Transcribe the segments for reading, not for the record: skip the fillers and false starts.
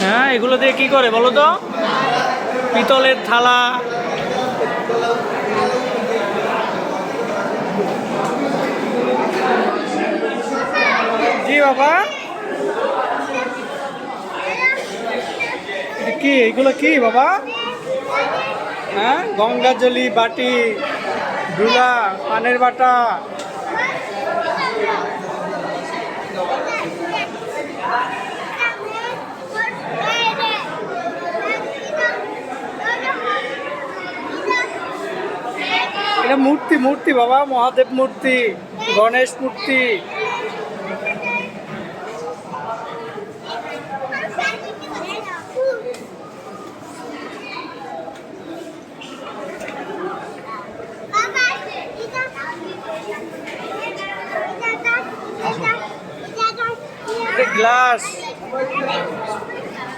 হ্যাঁ, এগুলো দিয়ে কি করে বলো তো? পিতলের থালা। জি বাবা, কি এগুলো কি বাবা? হ্যাঁ, গঙ্গাজলি, বাটি, ধুলা, পানের বাটা। এটা মূর্তি মূর্তি বাবা, মহাদেব মূর্তি, গণেশ মূর্তি। গ্লাস,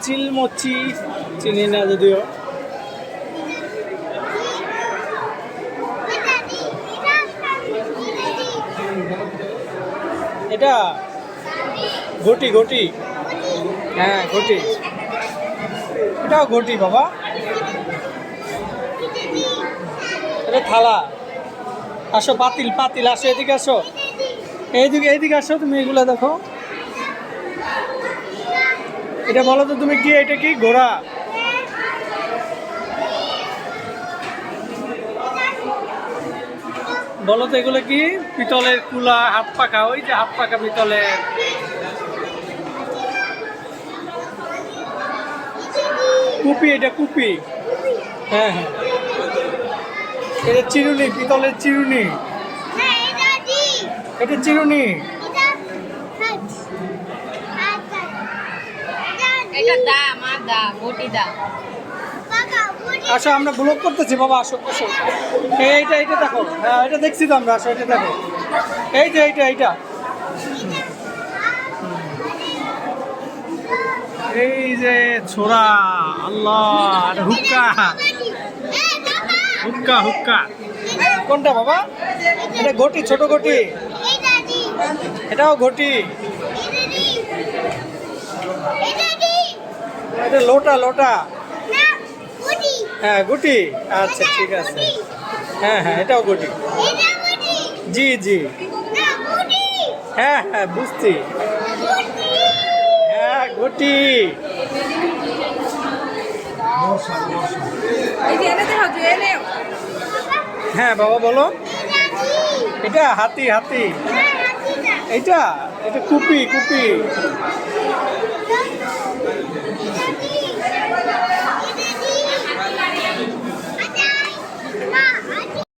চিলমচি, চিনি না যদিও। এটা ঘটি ঘটি, হ্যাঁ ঘটি, এটাও ঘটি বাবা। এটা থালা। আসো, পাতিল পাতিল, আসো এদিকে আসো, এইদিকে এইদিকে আসো, তুমি এগুলো দেখো। এটা বলো তো তুমি কি, এটা কি ঘোড়া? বলো তো এগুলো কি? পিতলের কুলা, হাত পাখা, ওই যে হাত পাখা পিতলের। কুপি, এটা কুপি। হ্যাঁ হ্যাঁ, এটা চিরুনি, পিতলের চিরুনি। এটা চিরুনি। আসো, আমরা ব্লগ করতেছি বাবা, আসো আসো। এইটা এইটা দেখো, হ্যাঁ এটা দেখছি তো আমরা, আসো এটা দেখো। এই যে এইটা এইটা, এই যে ছোড়া, আল্লাহ, হুক্কা হুক্কা হুক্কা। কোনটা বাবা? এটা ঘটি, ছোট ঘটি। এটাও ঘটি। এটা লোটা লোটা। হ্যাঁ গুটি, আচ্ছা ঠিক আছে। হ্যাঁ হ্যাঁ, এটাও গুটি। জি জি, হ্যাঁ হ্যাঁ বুঝছি। হ্যাঁ গুটি। হ্যাঁ বাবা বলো। এটা হাতি হাতি। এটা এটা কুপি কুপি।